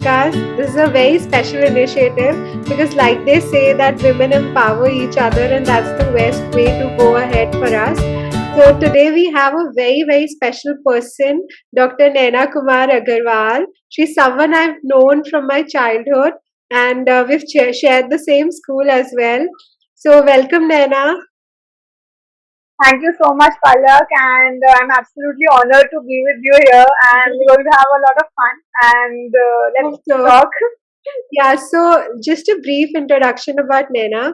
podcast. This is a very special initiative because, like they say, that women empower each other, and that's the best way to go ahead for us. So, today we have a very special person, Dr. NAINA Kumar Agarwal. She's someone I've known from my childhood, and we've shared the same school as well. So, welcome, NAINA. Thank you so much, Palak, and I'm absolutely honored to be with you here. And we're going to have a lot of fun. And let's Hope so. talk. Yeah, so just a brief introduction about Naina.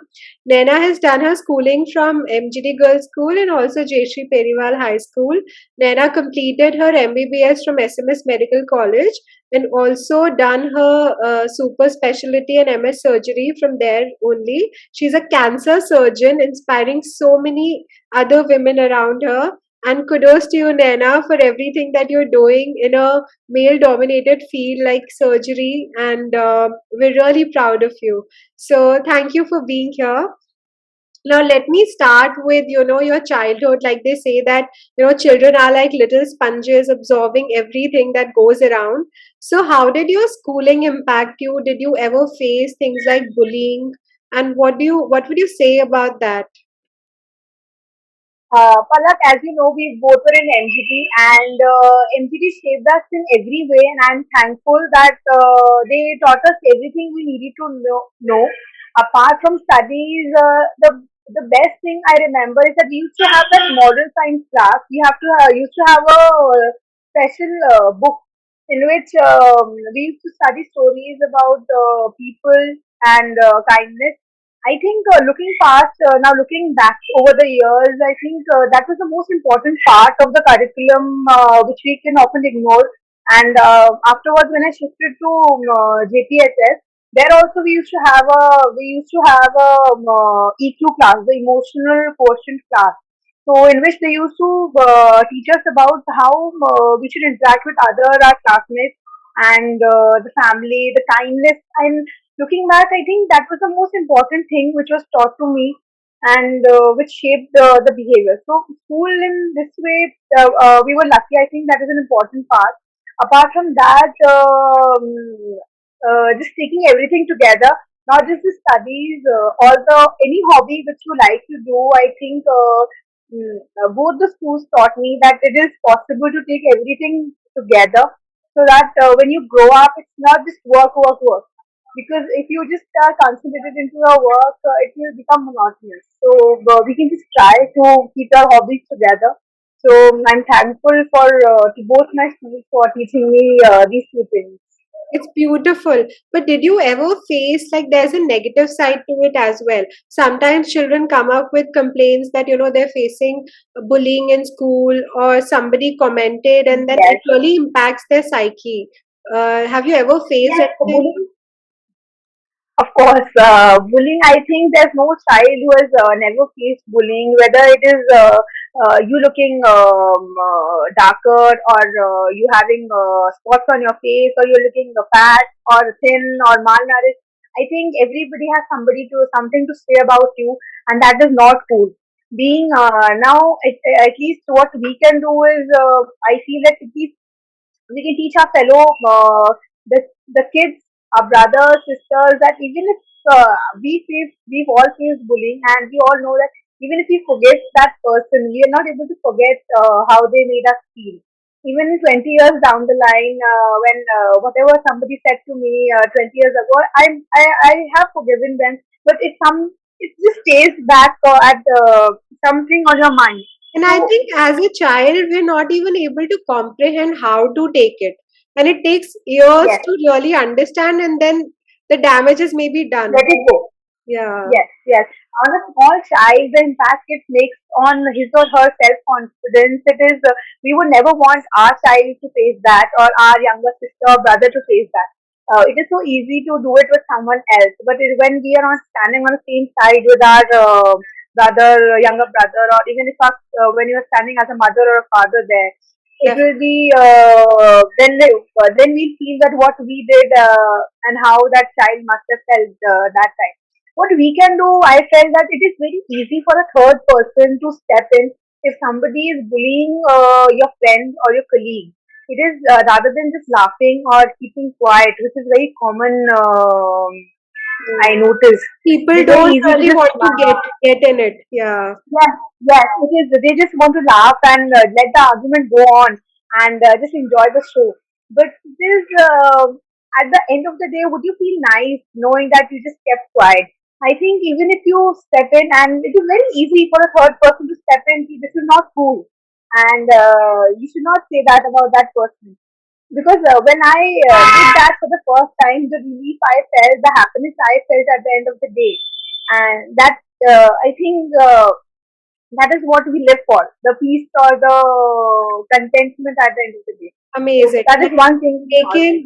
Naina has done her schooling from MGD Girls School and also Jayashree Periwal High School. Naina completed her MBBS from SMS Medical College and also done her super specialty and MS surgery from there only. She's a cancer surgeon, inspiring so many other women around her. And kudos to you, Naina, for everything that you're doing in a male dominated field like surgery, and we're really proud of you. So thank you for being here. Now let me start with your childhood. Like they say that children are like little sponges absorbing everything that goes around. So how did your schooling impact you? Did you ever face things like bullying, and what would you say about that? Palak, as you know, we both were in MGT, and MGT shaped us in every way. And I'm thankful that they taught us everything we needed to know. Apart from studies, the best thing I remember is that we used to have that moral science class. We have to used to have a special book in which we used to study stories about people and kindness. I think looking past, now looking back over the years, I think that was the most important part of the curriculum, which we can often ignore. And afterwards, when I shifted to JPHS, there also we used to have a EQ class, the emotional quotient class. So in which they used to teach us about how we should interact with our classmates and the family, the kindness. And looking back, I think that was the most important thing which was taught to me and which shaped the behavior. So school in this way, we were lucky. I think that is an important part. Apart from that, just taking everything together, not just the studies, or the any hobby which you like to do. I think both the schools taught me that it is possible to take everything together, so that when you grow up, it's not just work. Because if you just are concentrated into your work, it will become monotonous. So we can just try to keep our hobbies together. So I'm thankful for to both my schools for teaching me these two things. It's beautiful. But did you ever face like there's a negative side to it as well? Sometimes children come up with complaints that they're facing bullying in school or somebody commented and then it Yes, really impacts their psyche. Have you ever faced yes, anything? bullying. Of course, bullying. I think there's no child who has never faced bullying, whether it is you looking darker, or you having spots on your face, or you're looking fat or thin or malnourished. I think everybody has something to say about you, and that is not cool. Being now, at least what we can do is, I feel that at least we can teach our fellow the the kids, our brothers, sisters, that even if we've all faced bullying, and we all know that even if we forget that person, we are not able to forget how they made us feel. Even in 20 years down the line, when whatever somebody said to me 20 years ago, I have forgiven them, but it just stays back at something on your mind. And I So think as a child, we're not even able to comprehend how to take it. And it takes years yes, to really understand, and then the damage is maybe done. let it go. Yeah. Yes. On a small child, the impact it makes on his or her self confidence, it is, we would never want our child to face that, or our younger sister or brother to face that. It is so easy to do it with someone else, but when we are not standing on the same side with our younger brother, or even if when you are standing as a mother or a father there, it Definitely. will be then we feel that what we did, and how that child must have felt that time. What we can do, I felt that it is very easy for a third person to step in if somebody is bullying your friend or your colleague. It is rather than just laughing or keeping quiet, which is very common. I Mm. noticed People it's very don't easy to really just want to get in it. Yeah. yes, yes, it is. They just want to laugh and let the argument go on and just enjoy the show. But this, at the end of the day, would you feel nice knowing that you just kept quiet? I think even if you step in, and it is very easy for a third person to step in, "See, this is not cool, and you should not say that about that person." Because when I did that for the first time, the relief I felt, the happiness I felt at the end of the day, and that I think that is what we live for, the peace or the contentment at the end of the day. So Amazing. that is Like one thing.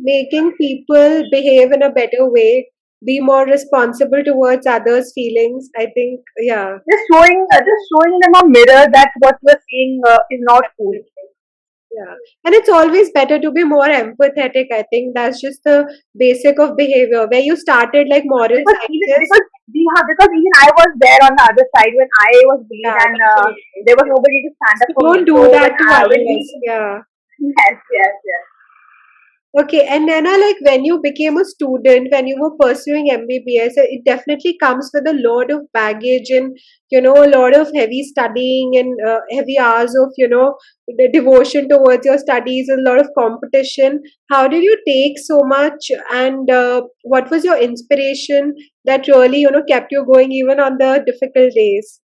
making people behave in a better way, be more responsible towards others' feelings. I think, yeah. Just showing them a mirror that what we're seeing is not cool. Definitely. Yeah. And it's always better to be more empathetic. I think that's just the basic of behavior. Where you started like moral scientists. Because even I was there on the other side when I was bullied, Yeah, and definitely. there was nobody to stand up So for don't me. do So that to when we others. Yeah. yes, yes, yes. Okay, and Nana, like when you became a student, when you were pursuing MBBS, it definitely comes with a lot of baggage and, a lot of heavy studying and heavy hours of, the devotion towards your studies, a lot of competition. How did you take so much, and what was your inspiration that really, kept you going even on the difficult days?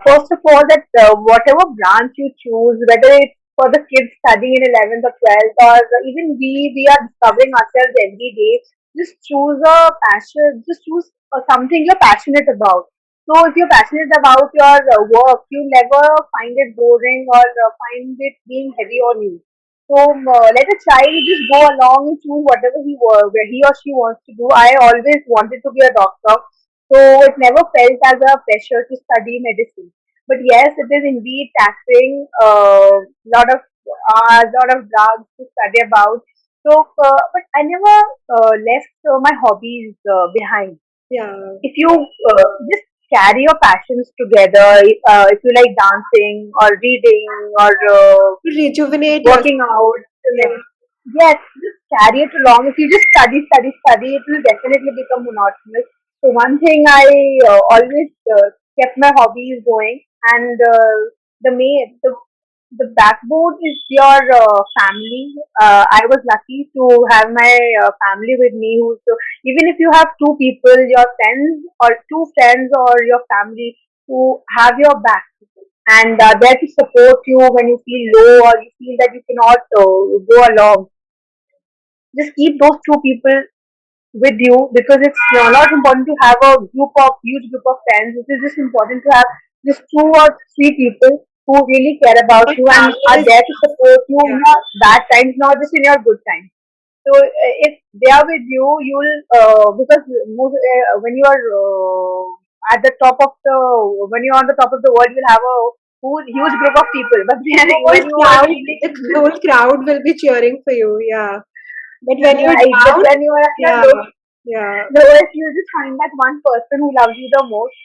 First of all, that whatever branch you choose, whether it's for the kids studying in 11th or 12th, or even we are discovering ourselves every day, just choose a passion, just choose something you're passionate about. So if you're passionate about your work, you never find it boring or find it being heavy on you. So let a child just go along and choose whatever where he or she wants to do. I always wanted to be a doctor, so it never felt as a pressure to study medicine. But yes, it is indeed taxing. Lot of lot of drugs to study about. So, but I never left my hobbies behind. Yeah, If you just carry your passions together, if you like dancing or reading or rejuvenate working yourself. out. Yeah, Yes, just carry it along. If you just study, it will definitely become monotonous. So one thing I always kept my hobbies going, and the main the backbone is your family. I was lucky to have my family with me. Even if you have two people, your friends or two friends or your family who have your back and there to support you when you feel low or you feel that you cannot go along. Just keep those two people with you because it's not important to have a huge group of friends. It is just important to have just two or three people who really care about not you and are ours. there to support you in Yeah, your bad times, not just in your good times. So if they are with you, you'll because when you are at the top of the when you're on the top of the world, you'll have a huge group of people. But then whole when you are crowd, feeling the whole crowd will be cheering for you. Yeah. But when you're right, but down, when you are at your yeah, low, yeah. lowest, you just find that one person who loves you the most,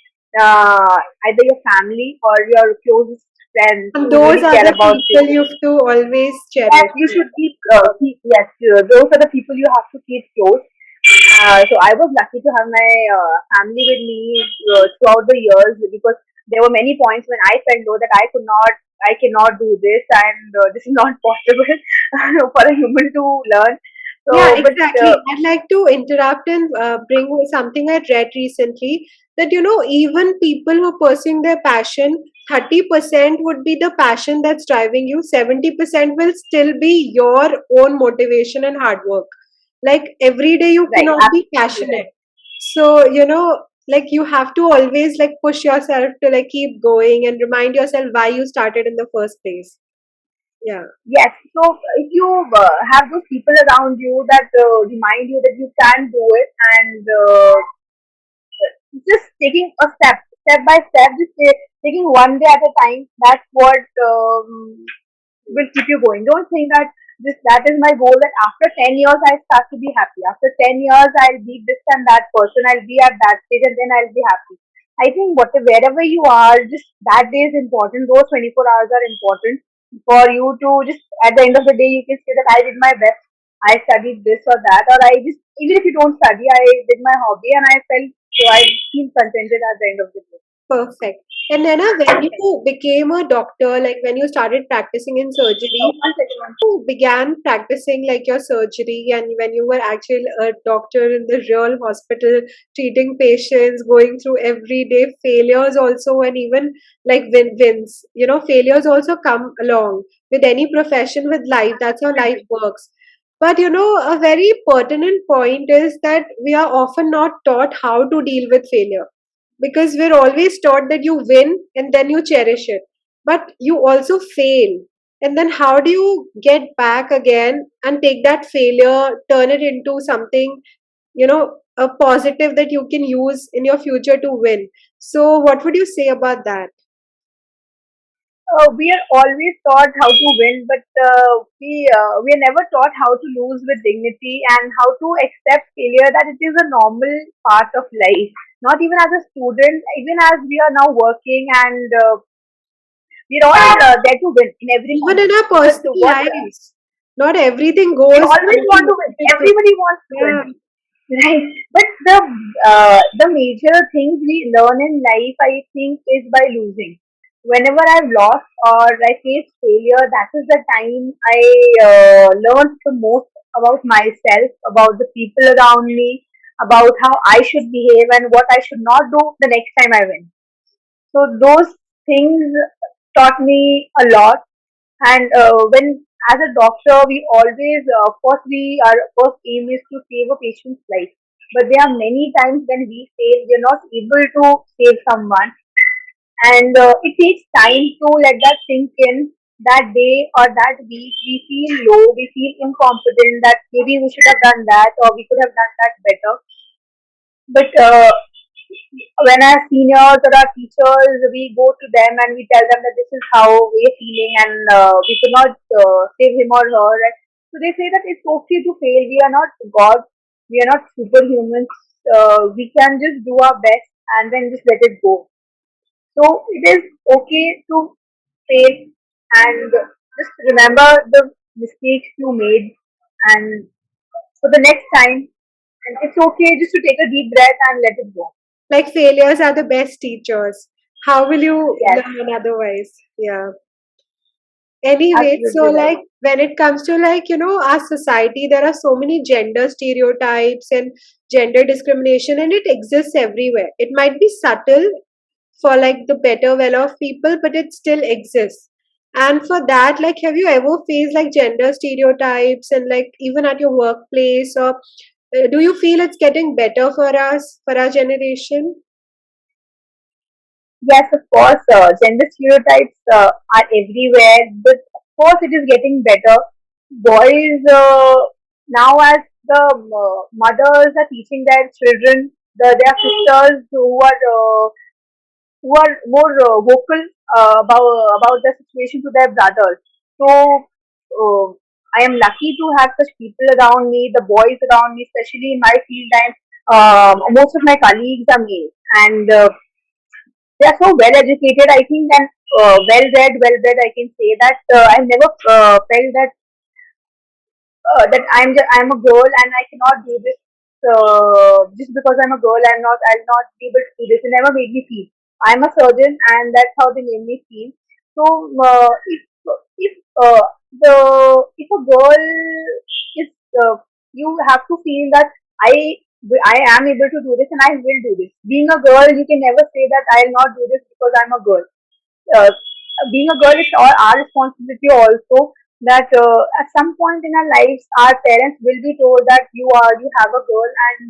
either your family or your closest friends And who those really are care the about you. people you have to always That cherish. you should keep yes, those are the people you have to keep close. So I was lucky to have my family with me throughout the years because there were many points when I felt low that I cannot do this, and this is not possible for a human to learn. Yeah, So, but exactly. I'd like to interrupt and bring something I read recently that, even people who are pursuing their passion, 30% would be the passion that's driving you, 70% will still be your own motivation and hard work. Like every day you right, cannot be absolutely passionate. right. So, like you have to always like push yourself to like keep going and remind yourself why you started in the first place. Yeah. Yes. So if you have those people around you that remind you that you can do it, and just taking a step by step, taking one day at a time. That's what will keep you going. Don't think that that is my goal. That after 10 years I start to be happy. After 10 years I'll be this and that person. I'll be at that stage, and then I'll be happy. I think wherever you are, just that day is important. Those 24 hours are important. for you to just at the end of the day you can say that I did my best. I studied this or that, or I just even if you don't study, I did my hobby and I felt so I feel contented at the end of the day. Perfect. And then when you became a doctor, like when you started practicing in surgery, One second, one you began practicing like your surgery and when you were actually a doctor in the real hospital, treating patients, going through everyday failures also, and even like wins. Failures also come along with any profession with life. That's how life second. works. But a very pertinent point is that we are often not taught how to deal with failure because we're always taught that you win and then you cherish it, but you also fail. And then how do you get back again and take that failure, turn it into something, a positive that you can use in your future to win? So what would you say about that? We are always taught how to win, but we are never taught how to lose with dignity and how to accept failure. That it is a normal part of life. Not even as a student, even as we are now working, and we're all there to win in every Even in moment. our But personal what lives, not everything we goes always how we want to win. want it to. Everybody wants to win. Yeah. Right. But the major things we learn in life, I think, is by losing. Whenever I've lost or I faced failure, that is the time I learned the most about myself, about the people around me, about how I should behave and what I should not do the next time I win. So those things taught me a lot. And when as a doctor, we always first we our first aim is to save a patient's life. But there are many times when we fail, we're not able to save someone, and it takes time to let that sink in. That day or that week, we feel low, we feel incompetent. That maybe we should have done that, or we could have done that better. But when our seniors or our teachers, we go to them and we tell them that this is how we're feeling and we could not save him or her. Right? So they say that it's okay to fail. We are not God. We are not superhumans. We can just do our best and then just let it go. So it is okay to fail and just remember the mistakes you made and for the next time. And it's okay just to take a deep breath and let it go. Like failures are the best teachers. How will you Yes, learn otherwise? Yeah. Anyway, so absolutely right. like when it comes to like, our society, there are so many gender stereotypes and gender discrimination, and it exists everywhere. It might be subtle for like the better well of people, but it still exists. And for that, like, have you ever faced like gender stereotypes and like even at your workplace, or do you feel it's getting better for us, for our generation? Yes, of course, gender stereotypes are everywhere, but of course, it is getting better. Boys now, as the mothers are teaching their children, their sisters who are more vocal about the situation to their brothers. So I am lucky to have such people around me, the boys around me, especially in my field. And most of my colleagues are male, and they are so well educated, I think, and well read. I can say that I've never felt that I'm a girl and I cannot do this just because I'm a girl. I'll not be able to do this. It never made me feel. I'm a surgeon, and that's how they made me feel. So if the if a girl is you have to feel that I am able to do this and I will do this. Being a girl, you can never say that I'll not do this because I'm a girl. uh, Being a girl, it's all our responsibility also that at some point in our lives our parents will be told that you have a girl and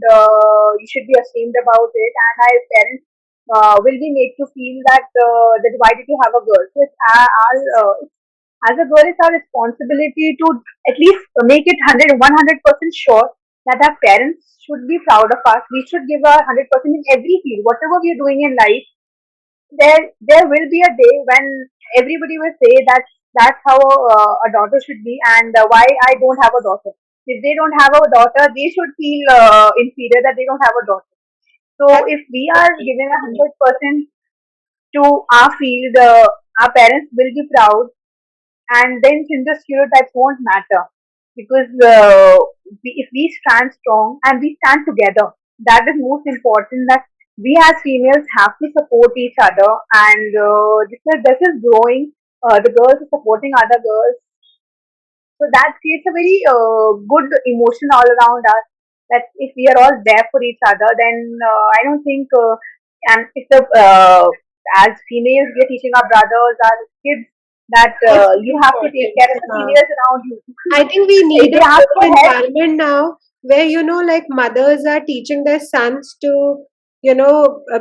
you should be ashamed about it, and our parents will be made to feel that why did you have a girl. So as a girl, it's our responsibility to at least make it 100% sure that our parents should be proud of us. We should give our 100% in every field, whatever we are doing in life. There will be a day when everybody will say that that's how a daughter should be, and why I don't have a daughter. If they don't have a daughter, they should feel inferior that they don't have a daughter. So That's if we are giving 100% to our field, our parents will be proud, and then gender stereotypes won't matter because if we stand strong and we stand together, that is most important. That we as females have to support each other, and this is growing. The girls are supporting other girls, so that creates a very good emotion all around us. That if we are all there for each other, then I don't think. And if the as females, we are teaching our brothers, our kids, that That's you very have to take important. care of the Yeah. females around you. I think we If need a they ask for certain help, environment now where, like mothers are teaching their sons to,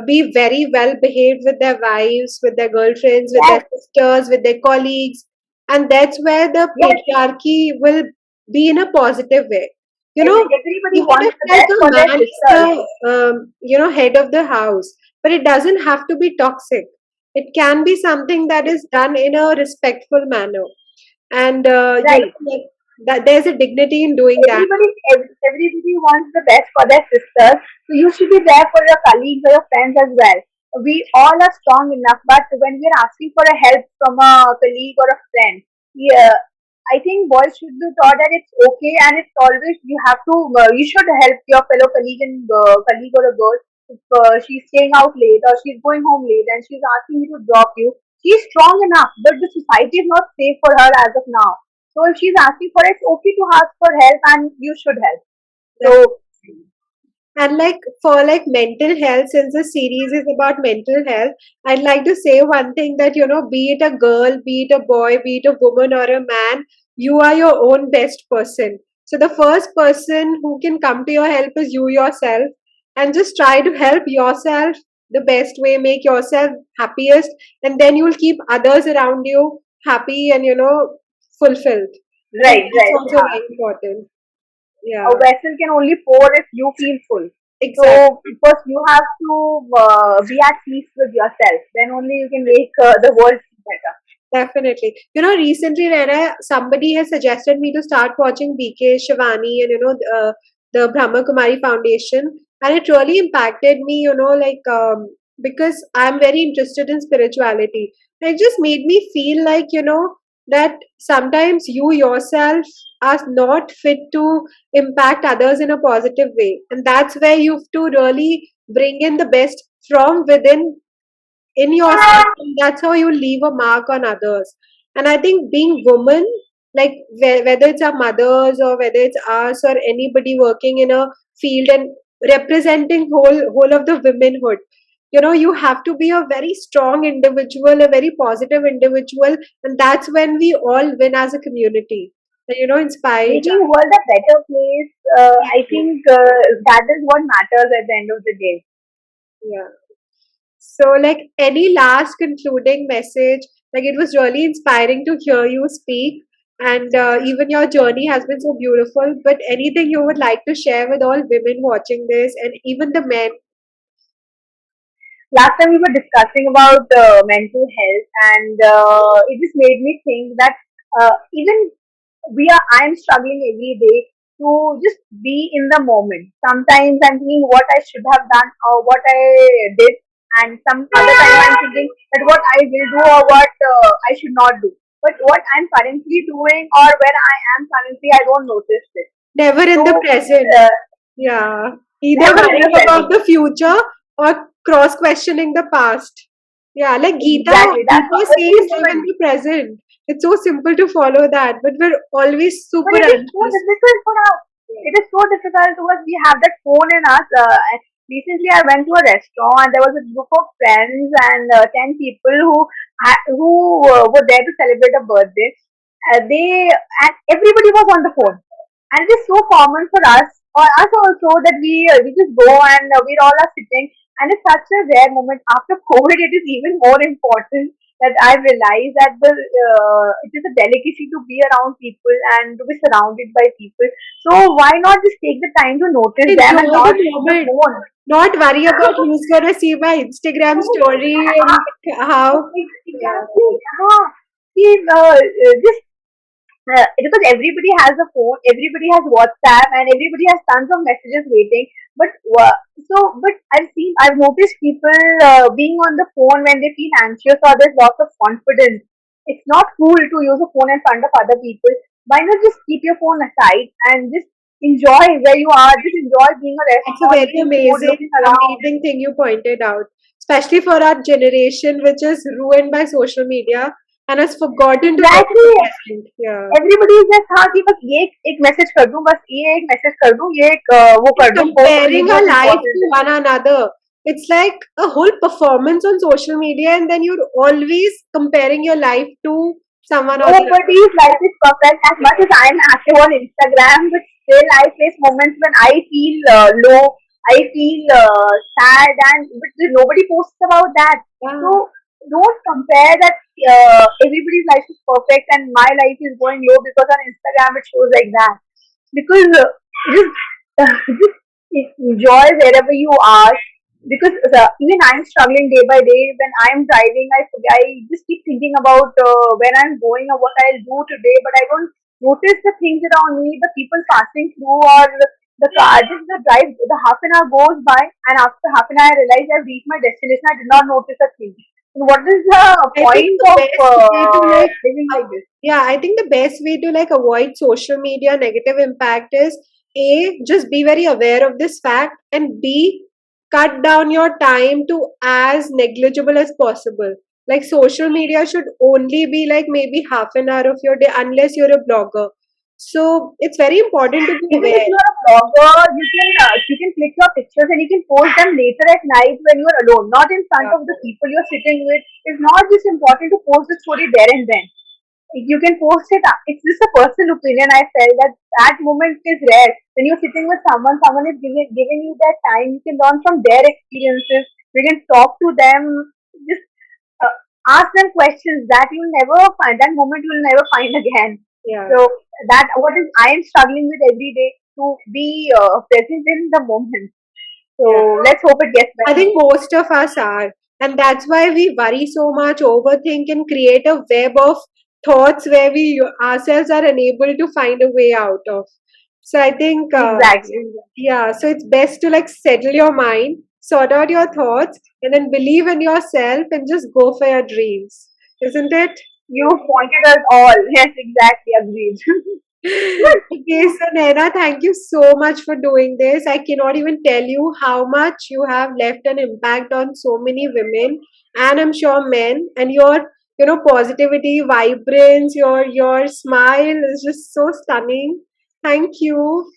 be very well behaved with their wives, with their girlfriends, with their yes, sisters, with their colleagues. And that's where the yes, patriarchy will be in a positive way. You know, everybody even wants if the like best a for their man is sisters. the, head of the house, but it doesn't have to be toxic. It can be something that is done in a respectful manner, and Right. like, that there's a dignity in doing that. Everybody wants the best for their sisters. So you should be there for your colleagues or your friends as well. We all are strong enough, but when we're asking for a help from a colleague or a friend, yeah, I think boys should be taught that it's okay, and it's always you should help your fellow colleague and colleague or a girl if she's staying out late or she's going home late and she's asking you to drop you. She's strong enough, but the society is not safe for her as of now. So if she's asking for it, it's okay to ask for help and you should help. So And like for like mental health, since the series is about mental health, I'd like to say one thing that, be it a girl, be it a boy, be it a woman or a man, you are your own best person. So the first person who can come to your help is you yourself, and just try to help yourself the best way, make yourself happiest, and then you'll keep others around you happy and, fulfilled. I think right, that's right. also Huh. very important. A Yeah, vessel can only pour if you feel full. exactly. So first you have to be at peace with yourself. Then only you can make the world better. Definitely. Recently, Rena, somebody has suggested me to start watching BK Shivani and, the Brahma Kumari Foundation. And it really impacted me, because I'm very interested in spirituality. It just made me feel like, that sometimes you yourself are not fit to impact others in a positive way. And that's where you have to really bring in the best from within in yourself, and that's how you leave a mark on others. And I think being woman, like whether it's our mothers or whether it's us or anybody working in a field and representing whole of the womanhood, you have to be a very strong individual, a very positive individual, and that's when we all win as a community, and inspire each Making other. world a better place, I think that is what matters at the end of the day. Yeah. So, like, any last concluding message? Like, it was really inspiring to hear you speak, and even your journey has been so beautiful. But anything you would like to share with all women watching this, and even the men? Last time we were discussing about mental health, and it just made me think that even I am struggling every day to just be in the moment. Sometimes I'm thinking what I should have done or what I did, and some other time I'm thinking that what I will do or what I should not do. But what I'm currently doing or where I am currently, I don't notice it. Never in the So present. Yeah. Either never in the worrying about present. the future or cross questioning the past. Yeah, like Exactly. That's Gita every says live in woman. the present. It's so simple to follow that, but we're always But super it is so anxious. difficult for us. It is so difficult because we have that phone in us. Recently, I went to a restaurant and there was a group of friends and 10 people who were there to celebrate a birthday. They and everybody was on the phone, and it is so common for us also that we just go and we all are sitting, and it's such a rare moment. After COVID, it is even more important that I realized that it is a delicacy to be around people and to be surrounded by people. So why not just take the time to notice them and Enjoy not the on the moment. phone? Not worry about who's gonna see my Instagram story and how. Yeah. Exactly. Huh. See, just because everybody has a phone, everybody has WhatsApp, and everybody has tons of messages waiting. But I've noticed people being on the phone when they feel anxious or there's lots of confidence. It's not cool to use a phone in front of other people. Why not just keep your phone aside and just enjoy where you are? Just enjoy being a That's a restaurant, very eating food, amazing, looking around. amazing thing you pointed out, especially for our generation, which is ruined by social media and has forgotten to live in Exactly. the present. Yeah. Everybody is just हाँ कि बस ये एक message कर दूं, बस ये एक मैसेज कर दूं, ये एक वो And कर दूं, पोस्ट कर comparing लीजिए our बस life इम्पोर्टेंट to है. one another. It's like a whole performance on social media, and then you're always comparing your life to someone or the other. Nobody's life is perfect. As much as I'm active on Instagram, but still I face moments when I feel low, I feel sad, and but nobody posts about that. Yeah, So don't compare that everybody's life is perfect and my life is going low because on Instagram it shows like that. Because just just enjoy wherever you are, because even I'm struggling day by day. When I'm driving, I just keep thinking about when I'm going or what I'll do today, but I don't notice the things around me, the people passing through, or the car. Just the drive, the half an hour goes by, and after half an hour, I realize I've reached my destination. I did not notice a thing. And what is the I think point the of best way to like, living uh, like this? yeah, I think the best way to like avoid social media negative impact is A, just be very aware of this fact, and B, cut down your time to as negligible as possible. Like social media should only be like maybe half an hour of your day unless you're a blogger. So it's very important to be Even if aware. you are a blogger, you can click your pictures and you can post them later at night when you are alone, not in front Yeah, of the people you're sitting with. It's not just important to post the story there and then. You can post it. It's just a personal opinion. I felt that that moment is rare when you're sitting with someone. Someone is giving you that time. You can learn from their experiences. You can talk to them. Just uh, ask them questions that you'll never find. That moment you'll never find again. yeah, So that what is I am struggling with every day, to be present in the moment. yeah. So let's hope it gets I better. think most of us are. And that's why we worry so much, overthink, and create a web of thoughts where we ourselves are unable to find a way out of. So I think, Exactly. yeah, so it's best to like settle your mind, sort out your thoughts, and then believe in yourself and just go for your dreams. Isn't it? You pointed us all. Yes, exactly. Agreed. Okay, so Naina, thank you so much for doing this. I cannot even tell you how much you have left an impact on so many women and I'm sure men. And your, positivity, vibrance, your smile is just so stunning. Thank you.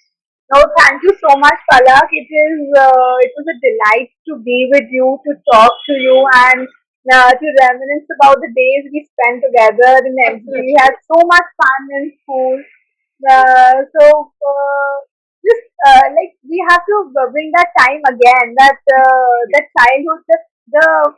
No, thank you so much, Palak. It was a delight to be with you, to talk to you, and to reminisce about the days we spent together in MCT. We had Definitely. so much fun in school. Just like we have to bring that time again, that childhood, the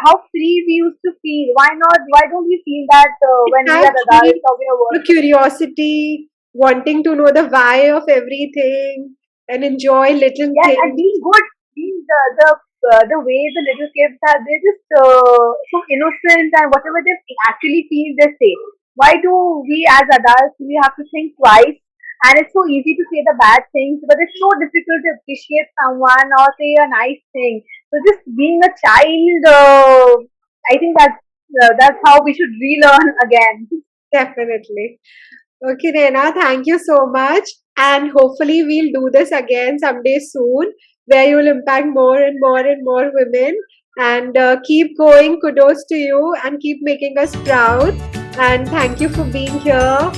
how free we used to feel. Why not? Why don't we feel that when we are Exactly. adults or we are The working? curiosity, wanting to know the why of everything and enjoy little Yes, and things. being good, being the way the little kids are, they're just so innocent, and whatever they actually feel, they say. Why do we as adults we have to think twice? And it's so easy to say the bad things, but it's so difficult to appreciate someone or say a nice thing. So just being a child, I think that's how we should relearn again. Definitely. Okay, Rena, thank you so much. And hopefully, we'll do this again someday soon, where you'll impact more and more and more women. And keep going. Kudos to you and keep making us proud. And thank you for being here.